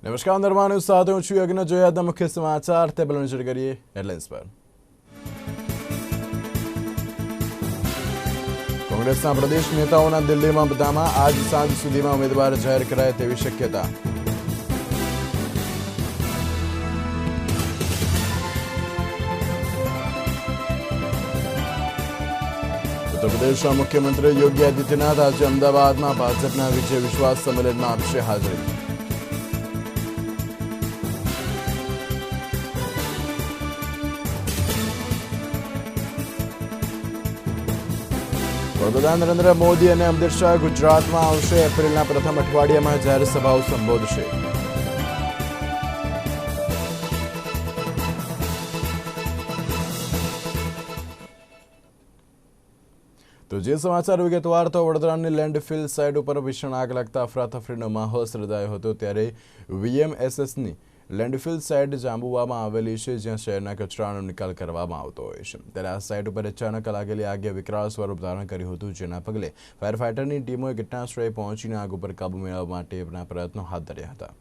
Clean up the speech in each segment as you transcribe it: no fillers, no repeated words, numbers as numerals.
નમસ્કાર દરમિયાન સાથે હું છું યજ્ઞ જોયા મુખ્ય સમાચાર તે પહેલા નજર કરીએ હેડલાઇન્સ પર। કોંગ્રેસના પ્રદેશ નેતાઓના દિલ્હીમાં બધામાં આજ સાંજ સુધીમાં ઉમેદવાર જાહેર કરાય તેવી શક્યતા। ઉત્તર પ્રદેશના મુખ્યમંત્રી યોગી આદિત્યનાથ આજે અમદાવાદમાં ભાજપના વિજય વિશ્વાસ સંમેલનમાં આપશે હાજરી। વડાપ્રધાન નરેન્દ્ર મોદી અને અમિત શાહ ગુજરાતમાં આવશે। એપ્રિલના પ્રથમ અઠવાડિયામાં જાહેર સભાઓ સંબોધશે। તો જે સમાચાર વિગતવાર તો વડોદરાની લેન્ડફિલ સાઇટ ઉપર ભીષણ આગ લાગતા અફરાતફરીનો માહોલ સર્જાયો હતો। ત્યારે વીએમએસએસની લેન્ડફિલ સાઇટ જાંબુવામાં આવેલી છે, જ્યાં શહેરના કચરાનો નિકાલ કરવામાં આવતો હોય છે। ત્યારે આ સાઇટ ઉપર અચાનક લાગેલી આગે વિકરાળ સ્વરૂપ ધારણ કર્યું હતું, જેના પગલે ફાયર ફાઇટરની ટીમોએ ઘટનાસ્થળે પહોંચીને આગ ઉપર કાબુ મેળવવા માટેના પ્રયત્નો હાથ ધર્યા હતા।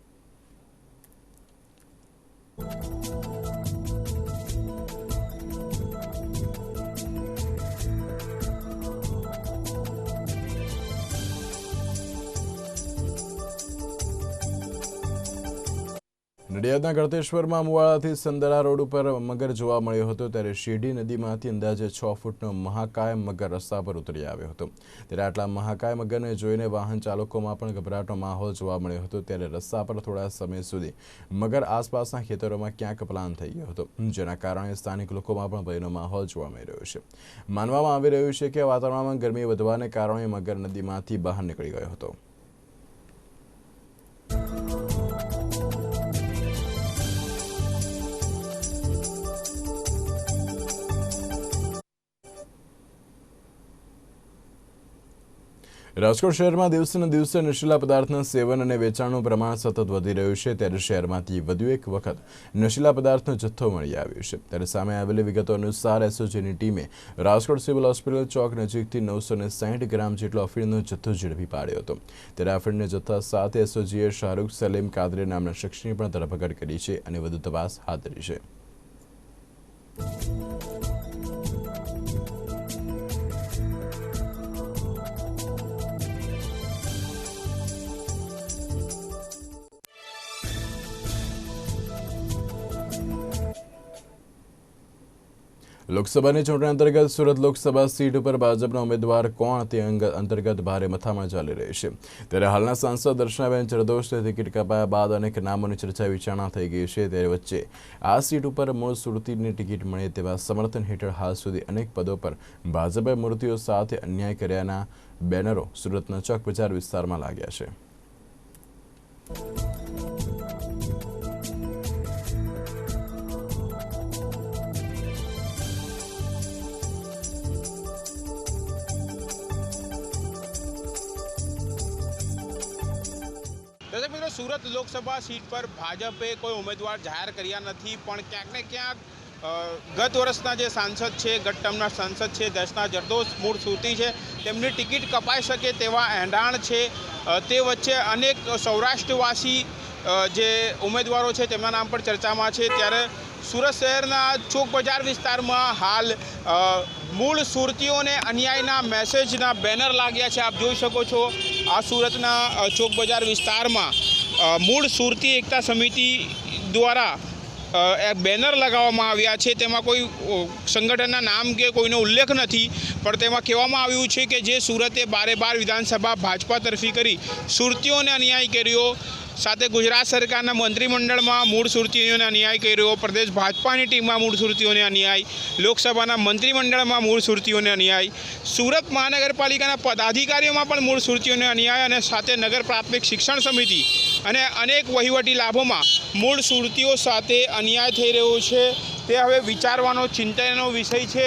નડિયાદના ગળતેશ્વરમાં મુવાડાથી સંદરા રોડ ઉપર મગર જોવા મળ્યો હતો। ત્યારે શેરડી નદીમાંથી અંદાજે 6 ફૂટનો મહાકાય મગર રસ્તા પર ઉતરી આવ્યો હતો। ત્યારે આટલા મહાકાય મગરને જોઈને વાહન ચાલકોમાં પણ ગભરાટનો માહોલ જોવા મળ્યો હતો। ત્યારે રસ્તા પર થોડા સમય સુધી મગર આસપાસના ખેતરોમાં ક્યાંક પલાયન થઈ ગયો હતો, જેના કારણે સ્થાનિક લોકોમાં પણ ભયનો માહોલ જોવા મળી રહ્યો છે। માનવામાં આવી રહ્યું છે કે વાતાવરણમાં ગરમી વધવાને કારણે મગર નદીમાંથી બહાર નીકળી ગયો હતો। રાજકોટ શહેરમાં દિવસેને દિવસે નશીલા પદાર્થના સેવન અને વેચાણનું પ્રમાણ સતત વધી રહ્યું છે। ત્યારે શહેરમાંથી વધુ એક વખત નશીલા પદાર્થનો જથ્થો મળી આવ્યો છે। ત્યારે સામે આવેલી વિગતો અનુસાર એસઓજીની ટીમે રાજકોટ સિવિલ હોસ્પિટલ ચોક નજીકથી 960 ગ્રામ જેટલો અફીણનો જથ્થો ઝડપી પાડ્યો હતો। ત્યારે અફીણના જથ્થા સાથે એસઓજીએ શાહરૂખ સલીમ કાદરી નામના શખ્સની પણ ધરપકડ કરી છે અને વધુ તપાસ હાથ ધરી છે। લોકસભાની ચૂંટણી અંતર્ગત સુરત લોકસભા સીટ ઉપર ભાજપના ઉમેદવાર કોણ તે અંતર્ગત ભારે મથામણ ચાલી રહી છે। ત્યારે હાલના સાંસદ દર્શનાબેન જરદોશને ટિકિટ કપાયા બાદ અનેક નામોની ચર્ચા વિચારણા થઈ ગઈ છે। ત્યારે વચ્ચે આ સીટ ઉપર મૂળ સુરતીની ટિકિટ મળે તેવા સમર્થન હેઠળ હાલ સુધી અનેક પદો પર ભાજપે મૂર્તિઓ સાથે અન્યાય કર્યાના બેનરો સુરતના ચોક બજાર વિસ્તારમાં લાગ્યા છે। દર્શક મિત્રો, સુરત લોકસભા સીટ પર ભાજપે કોઈ ઉમેદવાર જાહેર કર્યા નથી, પણ ક્યાંક ને ક્યાંક ગત વર્ષના જે સાંસદ છે, ગત ટર્મના સાંસદ છે દર્શના જરદોશ, મૂળ સુરતી છે, તેમની ટિકિટ કપાઈ શકે તેવા એંધાણ છે। તે વચ્ચે અનેક સૌરાષ્ટ્રવાસી જે ઉમેદવારો છે તેમના નામ પણ ચર્ચામાં છે। ત્યારે સુરત શહેરના ચોક બજાર વિસ્તારમાં હાલ મૂળ સુરતીઓને અન્યાયના મેસેજના બેનર લાગ્યા છે। આપ જોઈ શકો છો આ સુરતના ચોક બજાર વિસ્તારમાં મૂળ સુરતી એકતા સમિતિ દ્વારા બેનર લગાવવામાં આવ્યા છે। તેમાં કોઈ સંગઠનના નામ કે કોઈનો ઉલ્લેખ નથી, પણ તેમાં કહેવામાં આવ્યું છે કે જે સુરતે 12 વિધાનસભા ભાજપા તરફી કરી સુરતીઓને અન્યાય કર્યો, સાથે ગુજરાત સરકારના મંત્રીમંડળમાં મૂળ સુરતીઓને અન્યાય કર્યો, પ્રદેશ ભાજપાની ટીમમાં મૂળ સુરતીઓને અન્યાય, લોકસભાના મંત્રીમંડળમાં મૂળ સુરતીઓને અન્યાય, સુરત મહાનગરપાલિકાના પદાધિકારીઓમાં પણ મૂળ સુરતીઓને અન્યાય, અને સાથે નગર પ્રાથમિક શિક્ષણ સમિતિ અને અનેક વહીવટી લાભોમાં મૂળ સુરતીઓ સાથે અન્યાય થઈ રહ્યો છે। તે હવે વિચારવાનો ચિંતાનો વિષય છે।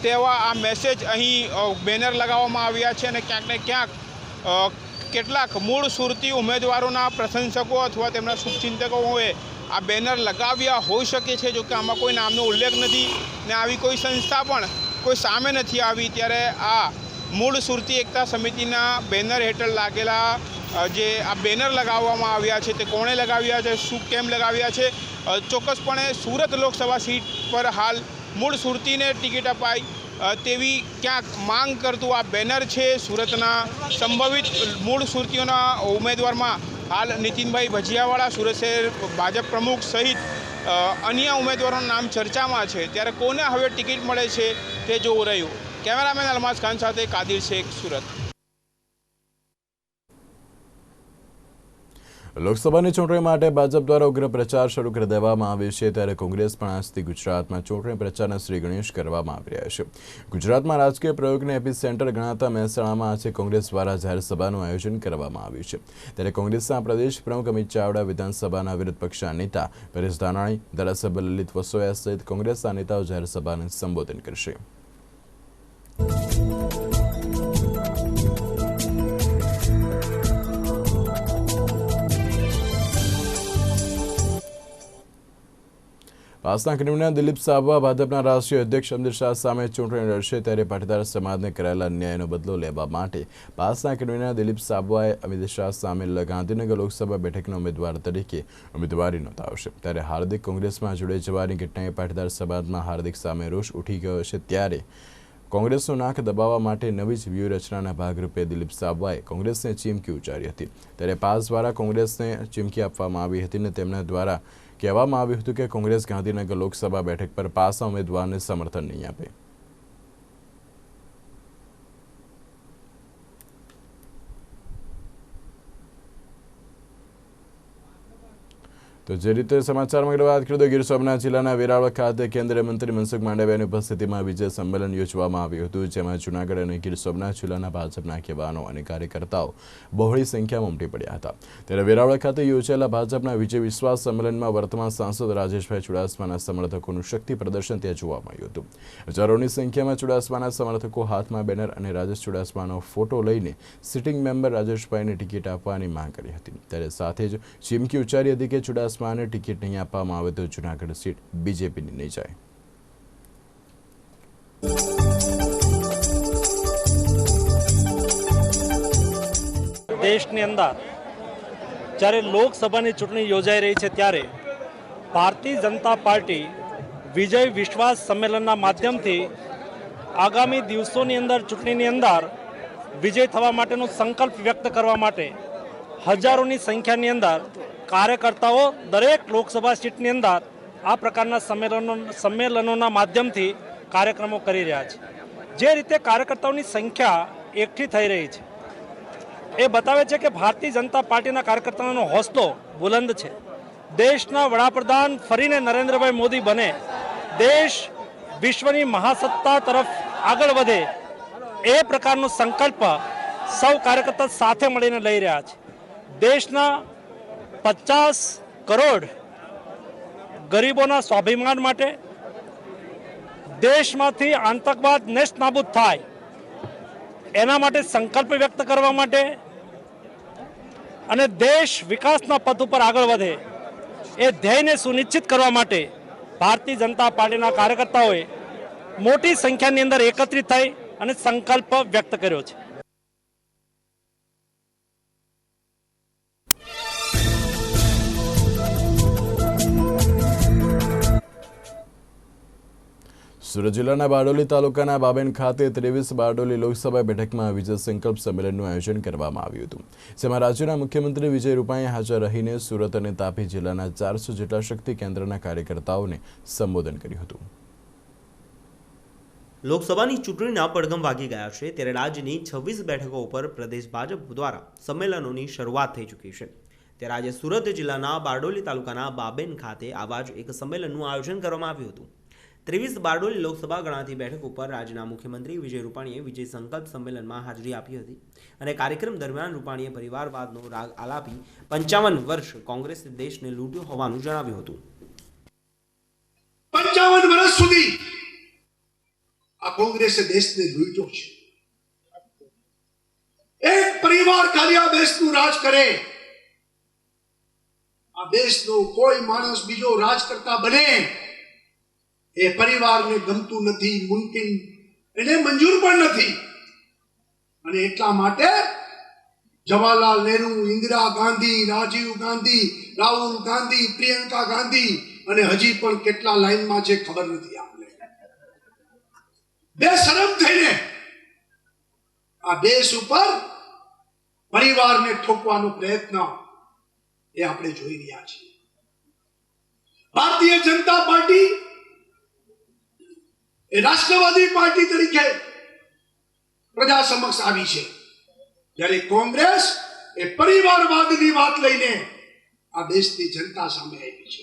તેવા આ મેસેજ અહીં બેનર લગાવવામાં આવ્યા છે, અને ક્યાંક ને ક્યાંક કેટલાક મૂળ સુરતી ઉમેદવારોના પ્રશંસકો અથવા તેમના શુભચિંતકોએ આ બેનર લગાવ્યા હોઈ શકે છે, જો કે આમાં કોઈ નામનો ઉલ્લેખ નથી ને આવી કોઈ સંસ્થા પણ કોઈ સામે નથી આવી। ત્યારે આ મૂળ સુરતી એકતા સમિતિના બેનર હેઠળ લાગેલા જે આ બેનર લગાવવામાં આવ્યા છે તે કોણે લગાવ્યા છે, શું કેમ લગાવ્યા છે? ચોક્કસપણે સુરત લોકસભા સીટ પર હાલ મૂળ સુરતીને ટિકિટ અપાય તેવી ક્યાંક માંગ કરતું આ બેનર છે. સુરતના સંભવિત મૂળ સુરતીઓના ઉમેદવારમાં હાલ નીતિનભાઈ ભજીયાવાળા સુરત શહેર ભાજપ પ્રમુખ સહિત અન્ય ઉમેદવારોના નામ ચર્ચામાં છે. ત્યારે કોને હવે ટિકિટ મળે છે તે જોવું રહ્યું. કેમેરામેન અલમાઝ ખાન સાથે કાદિર શેખ, સુરત. લોકસભાની ચૂંટણી માટે ભાજપ દ્વારા ઉગ્ર પ્રચાર શરૂ કરી દેવામાં આવ્યો છે. ત્યારે કોંગ્રેસ પણ આજથી ગુજરાતમાં ચૂંટણી પ્રચારના શ્રી ગણેશ કરવામાં આવી રહ્યા છે. ગુજરાતમાં રાજકીય પ્રયોગને એપી સેન્ટર ગણાતા મહેસાણામાં આજે કોંગ્રેસ દ્વારા જાહેર સભાનું આયોજન કરવામાં આવ્યું છે. ત્યારે કોંગ્રેસના પ્રદેશ પ્રમુખ અમિત ચાવડા, વિધાનસભાના વિરોધ પક્ષના નેતા પરેશ ધાનાણી, ધારાસભ્ય લલિત વસોયા સહિત કોંગ્રેસના નેતાઓ જાહેર સભાને સંબોધન કરશે. પાસના કન્વીનર દિલીપ સાબવા ભાજપના રાષ્ટ્રીય અધ્યક્ષ અમિત શાહ સામે ચૂંટણી લડશે. ત્યારે પાટીદાર સમાજને કરાયેલા અન્યાયનો બદલો લેવા માટે પાસના કન્વીનર દિલીપ સાબવાએ અમિત શાહ સામે ગાંધીનગર લોકસભા બેઠકના ઉમેદવાર તરીકે ઉમેદવારી નોંધાવશે. ત્યારે હાર્દિક કોંગ્રેસમાં જોડાઈ જવાની ઘટનાએ પાટીદાર સમાજમાં હાર્દિક સામે રોષ ઉઠી ગયો છે. ત્યારે કોંગ્રેસનું નાક દબાવવા માટે નવી જ વ્યૂહરચનાના ભાગરૂપે દિલીપ સાબવાએ કોંગ્રેસને ચીમકી ઉચ્ચારી હતી. ત્યારે પાસ દ્વારા કોંગ્રેસને ચીમકી આપવામાં આવી હતી અને તેમના દ્વારા કહેવામાં આવ્યું હતું કે કોંગ્રેસ ગાંધીનગર લોકસભા બેઠક પર પાસના ઉમેદવારને સમર્થન નહીં આપે. તો જે રીતે સમાચારમાં આગળ વાત કરીએ તો ગીર સોમનાથ જિલ્લાના વેરાવળ ખાતે કેન્દ્રીય મંત્રી મનસુખ માંડવિયાની ઉપસ્થિતિમાં વિજય સંમેલન યોજવામાં આવ્યું હતું. જેમાં જૂનાગઢ અને ગીર સોમનાથ જિલ્લાના ભાજપના આગેવાનો અને કાર્યકર્તાઓ બહોળી સંખ્યામાં ઉમટી પડ્યા હતા. ત્યારે વેરાવળ ખાતે યોજાયેલા ભાજપના વિજય વિશ્વાસ સંમેલનમાં વર્તમાન સાંસદ રાજેશભાઈ ચુડાસમાના સમર્થકોનું શક્તિ પ્રદર્શન ત્યાં જોવા મળ્યું હતું. હજારોની સંખ્યામાં ચુડાસમાના સમર્થકો હાથમાં બેનર અને રાજેશ ચુડાસમાનો ફોટો લઈને સિટિંગ મેમ્બર રાજેશભાઈને ટિકિટ આપવાની માંગ કરી હતી. ત્યારે સાથે જ ચીમકી ઉચ્ચારી હતી કે ચુડાસમાને ટિકિટ નહીં આપવામાં આવે તો જૂનાગઢ સીટ બીજેપીની નહીં જાય. દેશની અંદર જ્યારે લોકસભાની ચૂંટણી યોજાઈ રહી છે ત્યારે ભારતીય જનતા પાર્ટી વિજય વિશ્વાસ સંમેલનના માધ્યમથી આગામી દિવસોની અંદર ચૂંટણીની અંદર વિજય થવા માટેનો સંકલ્પ વ્યક્ત કરવા માટે હજારોની સંખ્યાની અંદર કાર્યકર્તાઓ દરેક લોકસભા સીટની અંદર આ પ્રકારના સંમેલનોના માધ્યમથી કાર્યક્રમો કરી રહ્યા છે. જે રીતે કાર્યકર્તાઓની સંખ્યા એકઠી થઈ રહી છે એ બતાવે છે કે ભારતીય જનતા પાર્ટીના કાર્યકર્તાઓનો હોસલો બુલંદ છે. દેશના વડાપ્રધાન ફરીને નરેન્દ્રભાઈ મોદી બને, દેશ વિશ્વની મહાસત્તા તરફ આગળ વધે એ પ્રકારનો સંકલ્પ સૌ કાર્યકર્તા સાથે મળીને લઈ રહ્યા છે. દેશના 50 કરોડ ગરીબોના સ્વાભિમાન માટે, દેશમાંથી આતંકવાદ નેસ્તનાબૂદ થાય એના માટે સંકલ્પ વ્યક્ત કરવા માટે અને દેશ વિકાસના પથ ઉપર આગળ વધે એ ધ્યેયને સુનિશ્ચિત કરવા માટે ભારતીય જનતા પાર્ટીના કાર્યકર્તાઓએ મોટી સંખ્યાની અંદર એકત્રિત થઈ અને સંકલ્પ વ્યક્ત કર્યો છે. સુરત જિલ્લાના બારડોલી તાલુકાના બાબેન ખાતે 23 બારડોલી લોકસભા બેઠકમાં વિજય સંકલ્પ સંમેલનનું આયોજન કરવામાં આવ્યું હતું. જેમાં રાજ્યના મુખ્યમંત્રી વિજય રૂપાણીએ હાજર રહીને સુરત અને તાપી જિલ્લાના 400 જેટલા શક્તિ કેન્દ્રના કાર્યકર્તાઓને સંબોધન કર્યું હતું. લોકસભાની ચૂંટણીના પડઘમ વાગી ગયા છે ત્યારે રાજ્યની 26 બેઠકો ઉપર પ્રદેશ ભાજપ દ્વારા સંમેલનોની શરૂઆત થઈ ચૂકી છે. ત્યારે આજે સુરત જિલ્લાના બારડોલી તાલુકાના બાબેન ખાતે આવા જ એક સંમેલનનું આયોજન કરવામાં આવ્યું હતું. 23 બારડોલી લોકસભા ગણાતી બેઠક ઉપર રાજ્યના મુખ્યમંત્રી વિજય રૂપાણીએ વિજય સંકલ્પ સંમેલનમાં હાજરી આપી હતી અને કાર્યક્રમ દરમિયાન રૂપાણીએ પરિવારવાદનો રાગ આલાપી 55 વર્ષ કોંગ્રેસે દેશને લૂંટ્યો હોવાનું જણાવ્યું હતું. 55 વર્ષ સુધી આ કોંગ્રેસે દેશને લૂંટ્યો છે. એક પરિવાર ખાલી આ દેશનું રાજ કરે, આ દેશનો કોઈ માણસ બીજો રાજ કરતા બને એ પરિવારને ગમતું નથી, મુમકિન એને મંજૂર પણ નથી. અને એટલા માટે જવાહરલાલ નહેરુ, ઇન્દિરા ગાંધી, રાજીવ ગાંધી, રાહુલ ગાંધી, પ્રિયંકા ગાંધી અને હજી પણ કેટલા લાઈનમાં છે ખબર નથી આપણે. બેશરમ થઈને આ દેશ ઉપર પરિવારને ઠોકવાનો પ્રયત્ન એ આપણે જોઈ રહ્યા છીએ. ભારતીય જનતા પાર્ટી એ રાષ્ટ્રવાદી પાર્ટી તરીકે પ્રજા સમક્ષ આવી છે, જ્યારે કોંગ્રેસ એ પરિવારવાદની વાત લઈને આ દેશની જનતા સામે આવી છે.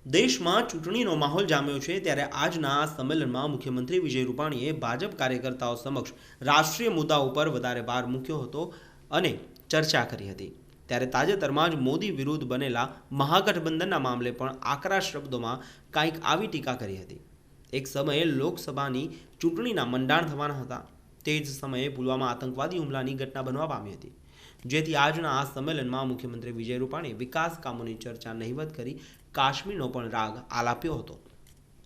દેશમાં ચૂંટણીનો માહોલ જામ્યો છે ત્યારે આજના આ સંમેલનમાં મુખ્યમંત્રી વિજય રૂપાણીએ ભાજપ કાર્યકર્તાઓ સમક્ષ રાષ્ટ્રીય મુદ્દા ઉપર વધારે ભાર મૂક્યો હતો અને ચર્ચા કરી હતી. ત્યારે તાજેતરમાં જ મોદી વિરુદ્ધ બનેલા મહાગઠબંધનના મામલે પણ આકરા શબ્દોમાં કંઈક આવી ટીકા કરી હતી. એક સમયે લોકસભાની ચૂંટણીના મંડાણ થવાના હતા, તે જ સમયે પુલવામા આતંકવાદી હુમલાની ઘટના બનવા પામી હતી, જેથી આજના આ સંમેલનમાં મુખ્યમંત્રી વિજય રૂપાણીએ વિકાસ કામોની ચર્ચા નહિવત કરી કાશ્મીરનો પણ રાગ આલાપ્યો હતો.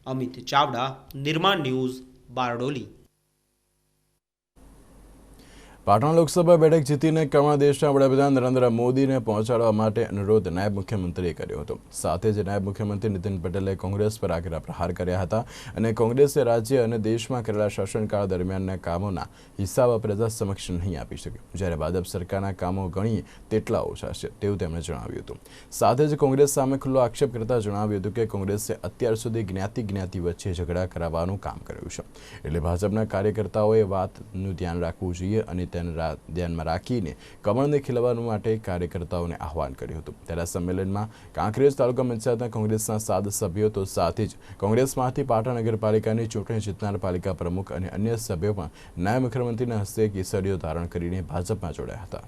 અમિત ચાવડા, નિર્માણ ન્યૂઝ, બારડોલી. પાટણ લોકસભા બેઠક જીતીને કમળ દેશના વડાપ્રધાન નરેન્દ્ર મોદીને પહોંચાડવા માટે અનુરોધ નાયબ મુખ્યમંત્રીએ કર્યો હતો. સાથે જ નાયબ મુખ્યમંત્રી નીતિન પટેલે કોંગ્રેસ પર આકરા પ્રહાર કર્યા હતા અને કોંગ્રેસે રાજ્ય અને દેશમાં કરેલા શાસનકાળ દરમિયાનના કામોના હિસાબ પ્રજા સમક્ષ નહીં આપી શક્યું, જ્યારે ભાજપ સરકારના કામો ગણીએ તેટલા ઓછા છે તેવું તેમણે જણાવ્યું હતું. સાથે જ કોંગ્રેસ સામે ખુલ્લો આક્ષેપ કરતા જણાવ્યું હતું કે કોંગ્રેસે અત્યાર સુધી જ્ઞાતિ વચ્ચે ઝઘડા કરાવવાનું કામ કર્યું છે, એટલે ભાજપના કાર્યકર્તાઓએ વાતનું ધ્યાન રાખવું જોઈએ અને તેને ધ્યાનમાં રાખીને કમળને ખીલવવા માટે કાર્યકર્તાઓને આહવાન કર્યું હતું. ત્યારે સંમેલનમાં કાંકરેજ તાલુકા પંચાયતના કોંગ્રેસના 7 સભ્યો તો સાથે જ કોંગ્રેસમાંથી પાટણ નગરપાલિકાની ચૂંટણી જીતનાર પાલિકા પ્રમુખ અને અન્ય સભ્યો પણ નાયબ મુખ્યમંત્રીના હસ્તે કેસરીઓ ધારણ કરીને ભાજપમાં જોડાયા હતા.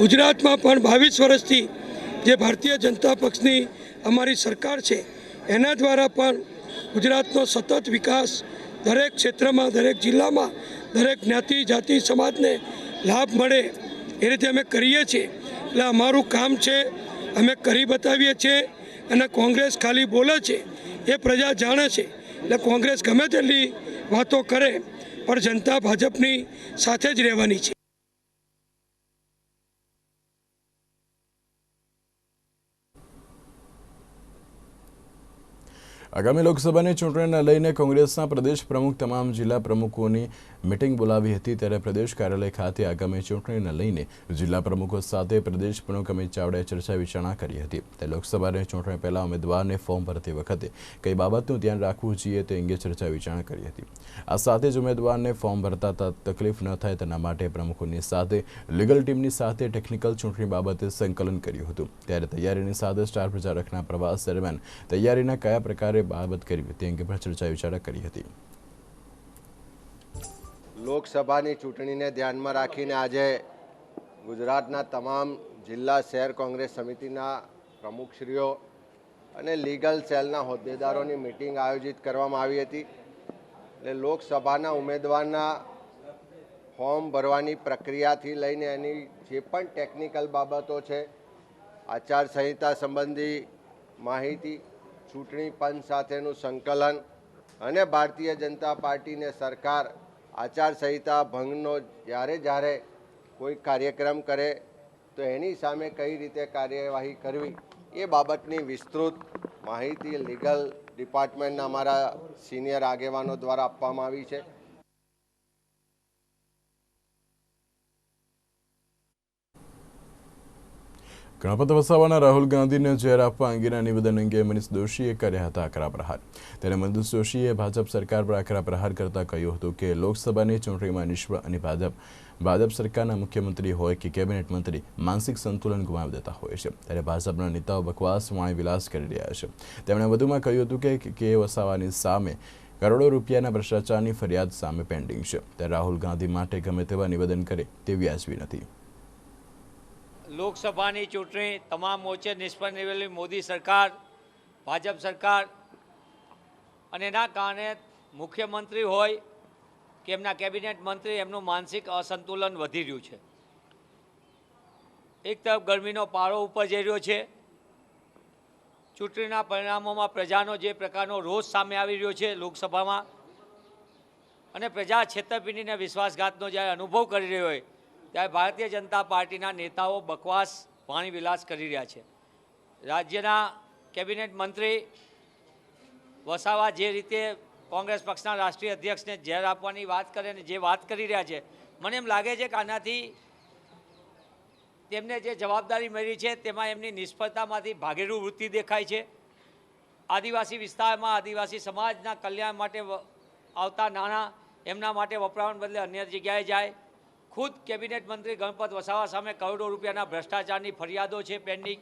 ગુજરાતમાં પણ 22 વર્ષથી જે ભારતીય જનતા પક્ષની અમારી સરકાર છે એના દ્વારા પણ ગુજરાતનો સતત વિકાસ દરેક ક્ષેત્રમાં, દરેક જિલ્લામાં, દરેક જ્ઞાતિ જાતિ સમાજને લાભ મળે એ રીતે અમે કરીએ છીએ. એટલે અમારું કામ છે, અમે કરી બતાવીએ છીએ અને કોંગ્રેસ ખાલી બોલે છે એ પ્રજા જાણે છે. એટલે કોંગ્રેસ ગમે તેટલી વાતો કરે પણ જનતા ભાજપની સાથે જ રહેવાની છે. આગામી લોકસભાની ચૂંટણીને લઈને કોંગ્રેસના પ્રદેશ પ્રમુખ તમામ જિલ્લા પ્રમુખોની મીટિંગ બોલાવી હતી. ત્યારે પ્રદેશ કાર્યાલય ખાતે આગામી ચૂંટણીને લઈને જિલ્લા પ્રમુખો સાથે પ્રદેશ પ્રમુખ અમિત ચાવડાએ ચર્ચા વિચારણા કરી હતી. તે લોકસભાની ચૂંટણી પહેલાં ઉમેદવારને ફોર્મ ભરતી વખતે કઈ બાબતનું ધ્યાન રાખવું જોઈએ તે અંગે ચર્ચા વિચારણા કરી હતી. આ સાથે જ ઉમેદવારને ફોર્મ ભરતા તકલીફ ન થાય તેના માટે પ્રમુખોની સાથે લીગલ ટીમની સાથે ટેકનિકલ ચૂંટણી બાબતે સંકલન કર્યું હતું. ત્યારે તૈયારીની સાથે સ્ટાર પ્રચારકના પ્રવાસ દરમિયાન તૈયારીના કયા પ્રકારે બાબત કરી તે અંગે પણ ચર્ચા વિચારણા કરી હતી. લોકસભાની ચૂંટણીને ધ્યાનમાં રાખીને આજે ગુજરાતના તમામ જિલ્લા શહેર કોંગ્રેસ સમિતિના પ્રમુખશ્રીઓ અને લીગલ સેલના હોદ્દેદારોની મિટિંગ આયોજિત કરવામાં આવી હતી. એટલે લોકસભાના ઉમેદવારના ફોર્મ ભરવાની પ્રક્રિયાથી લઈને એની જે પણ ટેકનિકલ બાબતો છે, આચારસંહિતા સંબંધી માહિતી, ચૂંટણી પંચ સાથેનું સંકલન અને ભારતીય જનતા પાર્ટીને સરકાર આચારસંહિતા ભંગનો જ્યારે કોઈ કાર્યક્રમ કરે તો એની સામે કઈ રીતે કાર્યવાહી કરવી એ બાબતની વિસ્તૃત માહિતી લીગલ ડિપાર્ટમેન્ટના અમારા સિનિયર આગેવાનો દ્વારા આપવામાં આવી છે. ગણપત વસાવાના રાહુલ ગાંધીને ઝેર આપવા અંગેના નિવેદન અંગે મનીષ દોશીએ કર્યા હતા આકરા પ્રહાર. ત્યારે મનીષ દોશીએ ભાજપ સરકાર પર આકરા પ્રહાર કરતા કહ્યું હતું કે લોકસભાની ચૂંટણીમાં નિષ્ફળ અને ભાજપ સરકારના મુખ્યમંત્રી હોય કે કેબિનેટ મંત્રી માનસિક સંતુલન ગુમાવી દેતા હોય છે. ત્યારે ભાજપના નેતાઓ બકવાસ વાણી વિલાસ કરી રહ્યા છે. તેમણે વધુમાં કહ્યું હતું કે વસાવાની સામે કરોડો રૂપિયાના ભ્રષ્ટાચારની ફરિયાદ સામે પેન્ડિંગ છે. ત્યારે રાહુલ ગાંધી માટે ગમે તેવા નિવેદન કરે તે વ્યાજબી નથી. લોકસભાની ચૂંટણી તમામ મોરચે નિષ્ફળ નીવડેલી મોદી સરકાર, ભાજપ સરકાર અને એના કારણે મુખ્યમંત્રી હોય કે એમના કેબિનેટ મંત્રી, એમનું માનસિક અસંતુલન વધી રહ્યું છે. એક તરફ ગરમીનો પારો ઉપર જઈ રહ્યો છે ચૂંટણીના પરિણામોમાં પ્રજાનો જે પ્રકારનો રોષ સામે આવી રહ્યો છે લોકસભામાં, અને પ્રજા છેતરપિંડીને વિશ્વાસઘાતનો જ્યારે અનુભવ કરી રહ્યો હોય ત્યારે ભારતીય જનતા પાર્ટીના નેતાઓ બકવાસ વાણી વિલાસ કરી રહ્યા છે. રાજ્યના કેબિનેટ મંત્રી વસાવા જે રીતે કોંગ્રેસ પક્ષના રાષ્ટ્રીય અધ્યક્ષને ઝેર આપવાની વાત કરે અને જે વાત કરી રહ્યા છે, મને એમ લાગે છે કે આનાથી તેમને જે જવાબદારી મળી છે તેમાં એમની નિષ્ફળતામાંથી ભાગેડુ વૃત્તિ દેખાય છે. આદિવાસી વિસ્તારમાં આદિવાસી સમાજના કલ્યાણ માટે આવતા નાણાં એમના માટે વપરાવાને બદલે અન્ય જગ્યાએ જાય. ખુદ કેબિનેટ મંત્રી ગણપત વસાવા સામે કરોડો રૂપિયાના ભ્રષ્ટાચારની ફરિયાદો છે પેન્ડિંગ.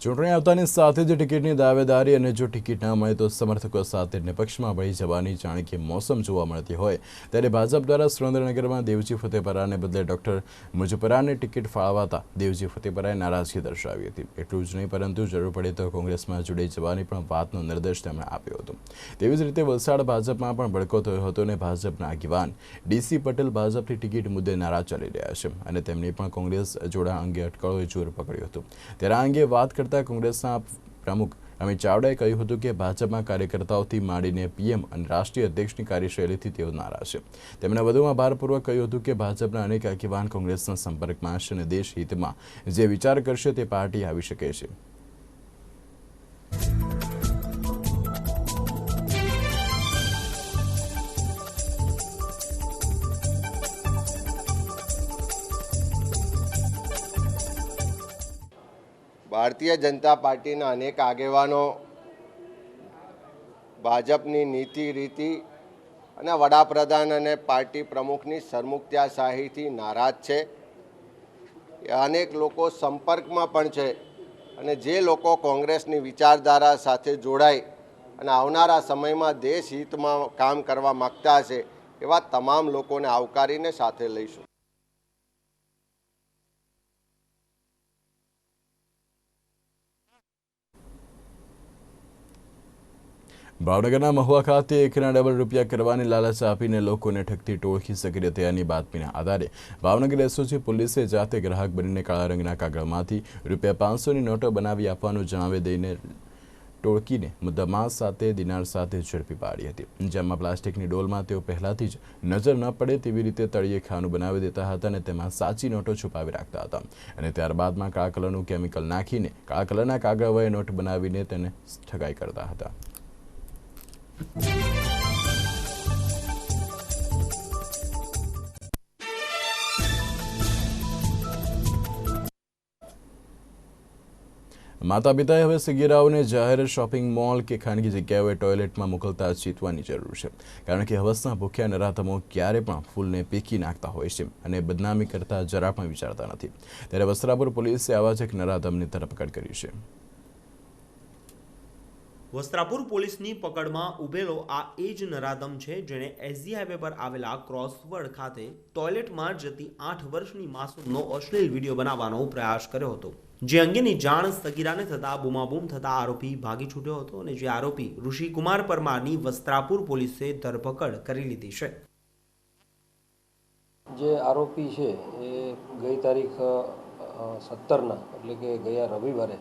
ચૂંટણી આવતાની સાથે જ ટિકિટની દાવેદારી અને જો ટિકિટ ન મળે તો સમર્થકો સાથે નિપક્ષમાં ભળી જવાની જાણે કે મોસમ જોવા મળતી હોય ત્યારે ભાજપ દ્વારા સુરેન્દ્રનગરમાં દેવજી ફતેપરાને બદલે ડોક્ટર મુજપરાને ટિકિટ ફાળવાતા દેવજી ફતેપરાએ નારાજગી દર્શાવી હતી. એટલું જ નહીં પરંતુ જરૂર પડે તો કોંગ્રેસમાં જોડાઈ જવાની પણ વાતનો નિર્દેશ તેમણે આપ્યો હતો. તેવી જ રીતે વલસાડ ભાજપમાં પણ ભડકો થયો હતો અને ભાજપના આગેવાન ડીસી પટેલ ભાજપની ટિકિટ મુદ્દે નારાજ ચાલી રહ્યા છે અને તેમની પણ કોંગ્રેસ જોડાણ અંગે અટકળોએ જોર પકડ્યું હતું. ત્યારે આ અંગે વાત કરતા કોંગ્રેસના પ્રમુખ અમિત ચાવડાએ કહ્યું હતું કે ભાજપમાં કાર્યકર્તાઓથી માંડીને પીએમ અને રાષ્ટ્રીય અધ્યક્ષની કાર્યશૈલીથી તેઓ નારાજ છે. તેમણે વધુમાં ભારપૂર્વક કહ્યું હતું કે ભાજપના અનેક આગેવાન કોંગ્રેસના સંપર્કમાં છે અને દેશ હિતમાં જે વિચાર કરશે તે પાર્ટી આવી શકે છે. ભારતીય જનતા પાર્ટીના અનેક આગેવાનો ભાજપની નીતિ રીતિ અને વડાપ્રધાન અને પાર્ટી પ્રમુખની સરમુખત્યારશાહીથી નારાજ છે. અનેક લોકો સંપર્કમાં પણ છે અને જે લોકો કોંગ્રેસની વિચારધારા સાથે જોડાઈ અને આવનારા સમયમાં દેશ હિતમાં કામ કરવા માગતા હશે એવા તમામ લોકોને આવકારીને સાથે લઈશું. ભાવનગરના મહુવા ખાતે એકના ડબલ રૂપિયા કરવાની લાલચ આપીને લોકોને ઠગતી ટોળકી સક્રિય થયાની બાતમીના આધારે ભાવનગર એસઓજી પોલીસે જાતે ગ્રાહક બનીને કાળા રંગના કાગળમાંથી ₹500ની નોટો બનાવી આપવાનું જણાવી દઈને ટોળકીને મુદ્દામાલ સાથે દિનાર સાથે ઝડપી પાડી હતી. જેમાં પ્લાસ્ટિકની ડોલમાં તેઓ પહેલાથી જ નજર ન પડે તેવી રીતે તળિયે ખાનું બનાવી દેતા હતા અને તેમાં સાચી નોટો છુપાવી રાખતા હતા અને ત્યારબાદમાં કાળા કલરનું કેમિકલ નાખીને કાળા કલરના કાગળ વડે નોટ બનાવીને તેને ઠગાઈ કરતા હતા. માતા પિતાએ હવે સગીરાઓને જાહેર શોપિંગ મોલ કે ખાનગી જગ્યાઓએ ટોયલેટમાં મોકલતા ચેતવાની જરૂર છે, કારણ કે હવસના ભૂખ્યા નરાધમો ક્યારે પણ ફૂલને પીકી નાખતા હોય છે અને બદનામી કરતા જરા પણ વિચારતા નથી. ત્યારે વસ્ત્રાપુર પોલીસે આવા જ એક નરાધમની ધરપકડ કરી છે. વસ્ત્રાપુર પોલીસની પકડમાં ઉભેલો આ એ જ નરાધમ છે જેણે એસજી હાઈવે પર આવેલા ક્રોસવર્ડ ખાતે ટોયલેટમાં જતી 8 વર્ષની માસૂમનો અશ્લીલ વિડીયો બનાવવાનો પ્રયાસ કર્યો હતો. જે અંગેની જાણ સગીરાને થતા બૂમાબૂમ થતા આરોપી ભાગી છૂટ્યો હતો અને જે આરોપી ઋષિકુમાર પરમારની વસ્ત્રાપુર પોલીસે ધરપકડ કરી લીધી છે. જે આરોપી છે એ ગઈ તારીખ 17ના એટલે કે ગયા રવિવારે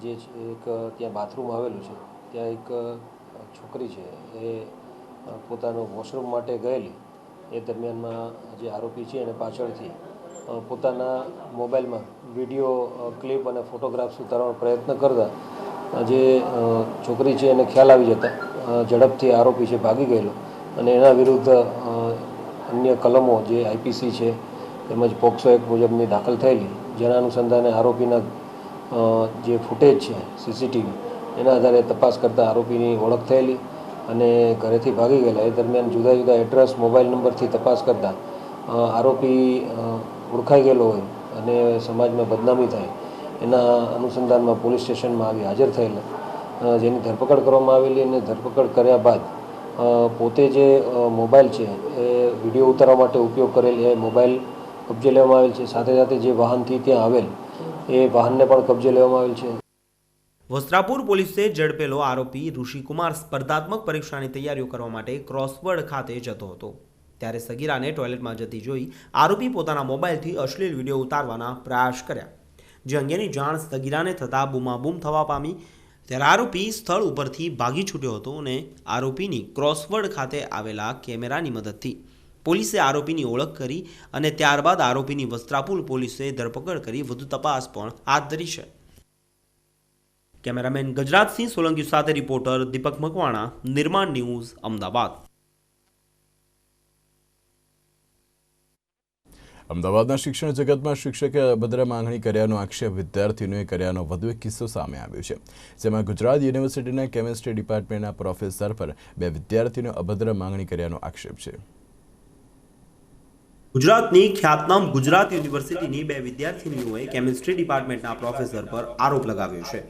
જે એક ત્યાં બાથરૂમ આવેલું છે ત્યાં એક છોકરી છે એ પોતાનું વોશરૂમ માટે ગયેલી. એ દરમિયાનમાં જે આરોપી છે એને પાછળથી પોતાના મોબાઈલમાં વિડીયો ક્લિપ અને ફોટોગ્રાફ્સ ઉતારવાનો પ્રયત્ન કરતા જે છોકરી છે એને ખ્યાલ આવી જતા ઝડપથી આરોપી છે ભાગી ગયેલો અને એના વિરુદ્ધ અન્ય કલમો જે આઈપીસી છે તેમજ પોક્સો એક્ટ મુજબની દાખલ થયેલી, જેના અનુસંધાને આરોપીના જે ફૂટેજ છે સીસીટીવી એના આધારે તપાસ કરતાં આરોપીની ઓળખ થયેલી અને ઘરેથી ભાગી ગયેલા. એ દરમિયાન જુદા જુદા એડ્રેસ મોબાઈલ નંબરથી તપાસ કરતાં આરોપી ઓળખાઈ ગયેલો હોય અને સમાજમાં બદનામી થાય એના અનુસંધાનમાં પોલીસ સ્ટેશનમાં આવી હાજર થયેલા, જેની ધરપકડ કરવામાં આવેલી અને ધરપકડ કર્યા બાદ પોતે જે મોબાઈલ છે એ વિડીયો ઉતારવા માટે ઉપયોગ કરેલ એ મોબાઈલ કબજે લેવામાં આવેલ છે. સાથે સાથે જે વાહનથી ત્યાં આવેલ એ વાહનને પણ કબજે લેવામાં આવેલ છે. વસ્ત્રાપુર પોલીસે ઝડપેલો આરોપી ઋષિકુમાર સ્પર્ધાત્મક પરીક્ષાની તૈયારીઓ કરવા માટે ક્રોસવર્ડ ખાતે જતો હતો. ત્યારે સગીરાને ટોયલેટમાં જતી જોઈ આરોપી પોતાના મોબાઈલથી અશ્લીલ વિડીયો ઉતારવાના પ્રયાસ કર્યા. જે અંગેની જાણ સગીરાને થતાં બૂમાબૂમ થવા પામી, ત્યારે આરોપી સ્થળ ઉપરથી ભાગી છૂટ્યો હતો અને આરોપીની ક્રોસવર્ડ ખાતે આવેલા કેમેરાની મદદથી પોલીસે આરોપીની ઓળખ કરી અને ત્યારબાદ આરોપીની વસ્ત્રાપુર પોલીસે ધરપકડ કરી વધુ તપાસ પણ હાથ ધરી છે. કેમેરામેન ગજરાતસિંહ સોલંકી સાથે રિપોર્ટર દીપક મકવાણા, નિર્માણ ન્યૂઝ, અમદાવાદ. અમદાવાદના શિક્ષણ જગતમાં શિક્ષકે અભદ્ર માંગણી કર્યાનો આક્ષેપ વિદ્યાર્થીઓએ કર્યાનો વધુ એક કિસ્સો સામે આવ્યો છે, જેમાં ગુજરાત યુનિવર્સિટીના કેમિસ્ટ્રી ડિપાર્ટમેન્ટના પ્રોફેસર પર 2 વિદ્યાર્થીઓએ અભદ્ર માંગણી કર્યાનો આક્ષેપ છે. ગુજરાતની ખ્યાતનામ ગુજરાત યુનિવર્સિટીની 2 વિદ્યાર્થીનીઓએ કેમિસ્ટ્રી ડિપાર્ટમેન્ટના પ્રોફેસર પર આરોપ લગાવ્યો છે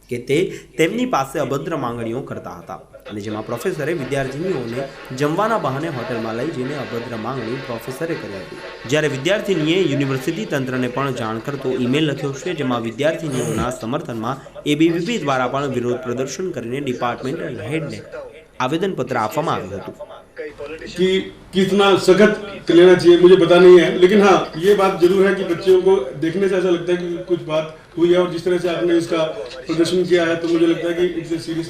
કે તે તેમની પાસે અભદ્ર માંગણીઓ કરતા હતા અને જેમાં પ્રોફેસરે વિદ્યાર્થીનીઓને જમવાના બહાને હોટલમાં લઈ જઈને અભદ્ર માંગણી પ્રોફેસરે કરી હતી. જ્યારે વિદ્યાર્થીનીએ યુનિવર્સિટી તંત્રને પણ જાણ કરતો ઈમેલ લખ્યો છે, જેમાં વિદ્યાર્થીનીઓના સમર્થનમાં એબીવીપી દ્વારા પણ વિરોધ પ્રદર્શન કરીને ડિપાર્ટમેન્ટલ હેડને આવેદનપત્ર આપવામાં આવ્યું હતું. कि कितना सख्त लेना चाहिए मुझे पता नहीं है, लेकिन हाँ ये बात जरूर है कि बच्चों को देखने से ऐसा लगता है कि कुछ बात हुई है और जिस तरह से आपने इसका प्रदर्शन किया है तो मुझे लगता है कि इट्स सीरियस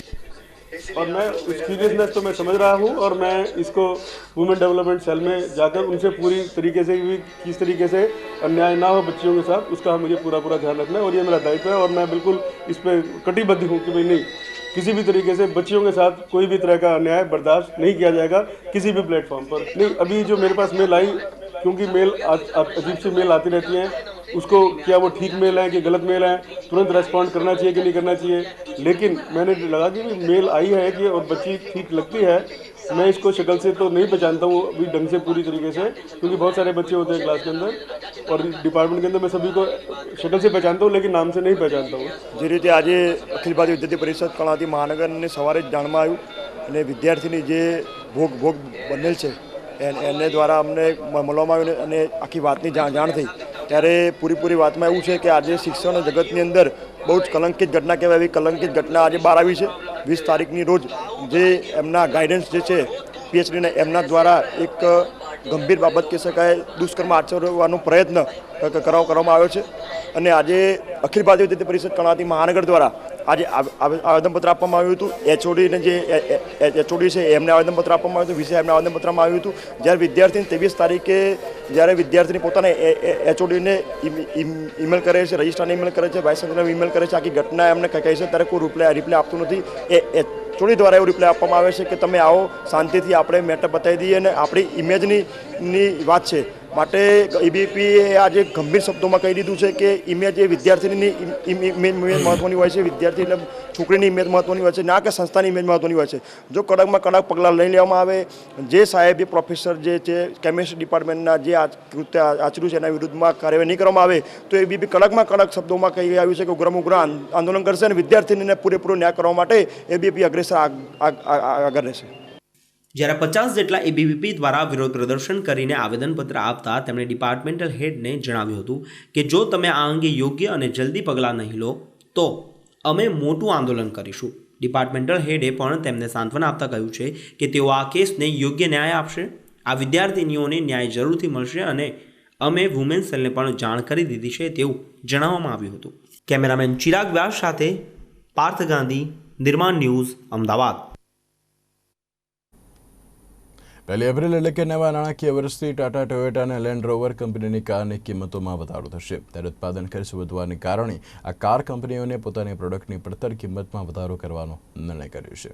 और मैं उस सीरियसनेस तो मैं समझ रहा हूँ और मैं इसको वुमेन डेवलपमेंट सेल में जाकर उनसे पूरी तरीके से भी किस तरीके से अन्याय ना हो बच्चियों के साथ उसका मुझे पूरा ध्यान रखना है और ये मेरा दायित्व है और मैं बिल्कुल इस पर कटिबद्ध हूँ कि भाई नहीं, किसी भी तरीके से बच्चियों के साथ कोई भी तरह का अन्याय बर्दाश्त नहीं किया जाएगा किसी भी प्लेटफॉर्म पर. नहीं, अभी जो मेरे पास मेल आई, क्योंकि मेल अजीब सी मेल आती रहती हैं, उसको क्या वो ठीक मेल है कि गलत मेल है, तुरंत रेस्पॉन्ड करना चाहिए कि नहीं करना चाहिए. लेकिन मैंने लगा कि मेल आई है कि और बच्ची ठीक लगती है, मैं इसको शक्ल से तो नहीं पहचानता हूँ अभी ढंग से पूरी तरीके से, क्योंकि बहुत सारे बच्चे होते हैं क्लास के अंदर और डिपार्टमेंट के अंदर मैं सभी को शक्ल से पहचानता हूँ लेकिन नाम से नहीं पहचानता हूँ. જે રીતે આજે અખિલ ભારતીય વિદ્યાર્થી પરિષદ કર્ણાવતી મહાનગરને સવારે જ જાણમાં આવ્યું અને વિદ્યાર્થીની જે ભોગ બનેલ છે એને દ્વારા અમને મળવામાં આવ્યું અને આખી વાતની જાણ થઈ, ત્યારે પૂરી વાતમાં એવું છે કે આજે શિક્ષણ જગતની અંદર બહુ જ કલંકિત ઘટના કહેવાય એવી કલંકિત ઘટના આજે બહાર આવી છે. 20 તારીખની રોજ જે એમના ગાઈડન્સ જે છે પીએચડીના એમના દ્વારા એક ગંભીર બાબત કહી શકાય દુષ્કર્મ આચરવાનો પ્રયત્ન કરવામાં આવ્યો છે અને આજે અખિલ ભારતીય વિદ્યાર્થી પરિષદ કર્ણાવતી મહાનગર દ્વારા આજે આવેદનપત્ર આપવામાં આવ્યું હતું. એચઓડીને જે એચઓડી છે એમને આવેદનપત્ર આપવામાં આવ્યું હતું, વિશે એમને આવેદનપત્રમાં આવ્યું હતું. જ્યારે વિદ્યાર્થીને 23 તારીખે જ્યારે વિદ્યાર્થીની પોતાને એચઓડીને ઈમેલ કરે છે, રજિસ્ટ્રારને ઈમેલ કરે છે, વાઇસ ચાન્સેલરને ઈમેલ કરે છે, આખી ઘટના એમને કહે છે, ત્યારે કોઈ રિપ્લાય આપતું નથી. એચઓડી દ્વારા એવું રિપ્લાય આપવામાં આવે છે કે તમે આવો શાંતિથી આપણે મેટર બતાવી દઈએ અને આપણી ઇમેજની વાત છે. માટે એબીવીપીએ આજે ગંભીર શબ્દોમાં કહી દીધું છે કે ઇમેજ એ વિદ્યાર્થીની ઇમેજ મહત્ત્વની હોય છે, વિદ્યાર્થી એટલે છોકરીની ઇમેજ મહત્ત્વની હોય છે, ના કે સંસ્થાની ઇમેજ મહત્ત્વની હોય છે. જો કડકમાં કડક પગલાં લઈ લેવામાં આવે, જે સાહેબે પ્રોફેસર જે છે કેમિસ્ટ્રી ડિપાર્ટમેન્ટના જે કૃત્ય આચર્યું છે એના વિરુદ્ધમાં કાર્યવાહી નહીં કરવામાં આવે તો એબીવીપી કડકમાં કડક શબ્દોમાં કહી આવ્યું છે કે ઉગ્રમાં ઉગ્ર આંદોલન કરશે અને વિદ્યાર્થીનીને પૂરેપૂરો ન્યાય કરવા માટે એબીવીપી અગ્રેસર આગળ રહેશે. જ્યારે 50 જેટલા એબીવીપી દ્વારા વિરોધ પ્રદર્શન કરીને આવેદનપત્ર આપતા તેમણે ડિપાર્ટમેન્ટલ હેડને જણાવ્યું હતું કે જો તમે આ અંગે યોગ્ય અને જલ્દી પગલાં નહીં લો તો અમે મોટું આંદોલન કરીશું. ડિપાર્ટમેન્ટલ હેડે પણ તેમને સાંત્વના આપતા કહ્યું છે કે તેઓ આ કેસને યોગ્ય ન્યાય આપશે. આ વિદ્યાર્થીનીઓને ન્યાય જરૂરથી મળશે અને અમે વુમેન સેલને પણ જાણ કરી દીધી છે તેવું જણાવવામાં આવ્યું હતું. કેમેરામેન ચિરાગ વ્યાસ સાથે પાર્થ ગાંધી, નિર્માણ ન્યૂઝ, અમદાવાદ. 1 એપ્રિલ એટલે કે નવા નાણાકીય વર્ષથી ટાટા ટોયોટા અને લેન્ડ રોવર કંપનીની કારની કિંમતોમાં વધારો થશે. ત્યારે ઉત્પાદન ખર્ચ વધવાને કારણે આ કાર કંપનીઓને પોતાની પ્રોડક્ટની પડતર કિંમતમાં વધારો કરવાનો નિર્ણય કર્યો છે.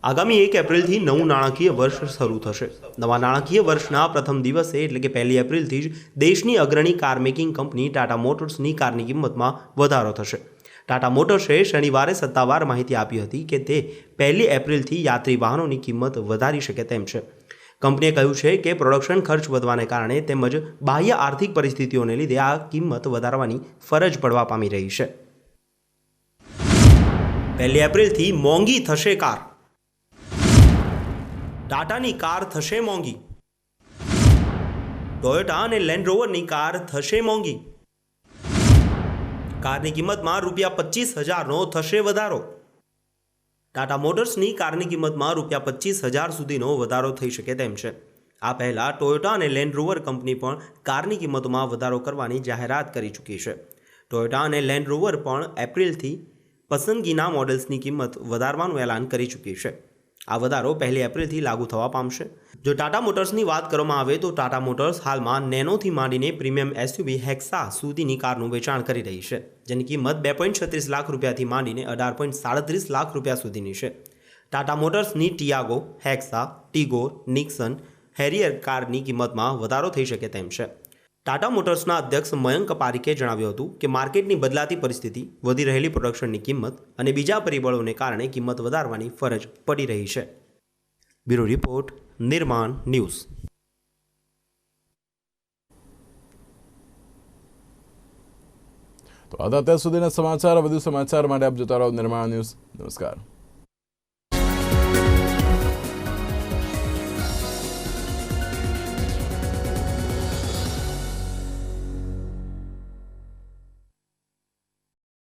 આગામી 1 એપ્રિલથી નવું નાણાકીય વર્ષ શરૂ થશે. નવા નાણાકીય વર્ષના પ્રથમ દિવસે એટલે કે 1 એપ્રિલથી જ દેશની અગ્રણી કાર મેકિંગ કંપની ટાટા મોટર્સની કારની કિંમતમાં વધારો થશે. ટાટા મોટર્સે શનિવારે સત્તાવાર માહિતી આપી હતી કે તે 1 એપ્રિલથી યાત્રી વાહનોની કિંમત વધારી શકે તેમ છે. કંપનીએ કહ્યું છે કે પ્રોડક્શન ખર્ચ વધવાને કારણે તેમજ બાહ્ય આર્થિક પરિસ્થિતિઓને લીધે આ કિંમત વધારવાની ફરજ પડવા પામી રહી છે. 1 એપ્રિલથી મોંઘી થશે કાર. ટાટાની કાર થશે મોંઘી. ટોયોટા અને લેન્ડ રોવરની કાર થશે મોંઘી. કારની કિંમતમાં ₹25,000નો થશે વધારો. ટાટા મોટર્સની કારની કિંમતમાં ₹25,000 સુધીનો વધારો થઈ શકે તેમ છે. આ પહેલાં ટોયોટા અને લેન્ડ રોવર કંપની પણ કારની કિંમતોમાં વધારો કરવાની જાહેરાત કરી ચૂકી છે. ટોયોટા અને લેન્ડ રોવર પણ એપ્રિલથી પસંદગીના મોડલ્સની કિંમત વધારવાનું એલાન કરી ચૂકી છે. આ વધારો 1 એપ્રિલથી લાગુ થવા પામશે. જો ટાટા મોટર્સની વાત કરવામાં આવે તો ટાટા મોટર્સ હાલમાં નેનોથી માંડીને પ્રીમિયમ એસયુવી હેક્સા સુધીની કારનું વેચાણ કરી રહી છે, જેની કિંમત 2.36 લાખ રૂપિયાથી માંડીને 18.37 લાખ રૂપિયા સુધીની છે. Tata મોટર્સની Tiago, Hexa, Tigor, Nixon, Harrier કારની કિંમતમાં વધારો થઈ શકે તેમ છે. ટાટા મોટર્સના અધ્યક્ષ મયંક પારીકે જણાવ્યું હતું કે માર્કેટની બદલાતી પરિસ્થિતિ, વધી રહેલી પ્રોડક્શનની કિંમત અને બીજા પરિબળોને કારણે કિંમત વધારવાની ફરજ પડી રહી છે. બ્યુરો રિપોર્ટ, નિર્માણ ન્યૂઝ. તો અત્યાર સુધીના સમાચાર. વધુ સમાચાર માટે આપ જોતા રહો નિર્માણ ન્યૂઝ. નમસ્કાર.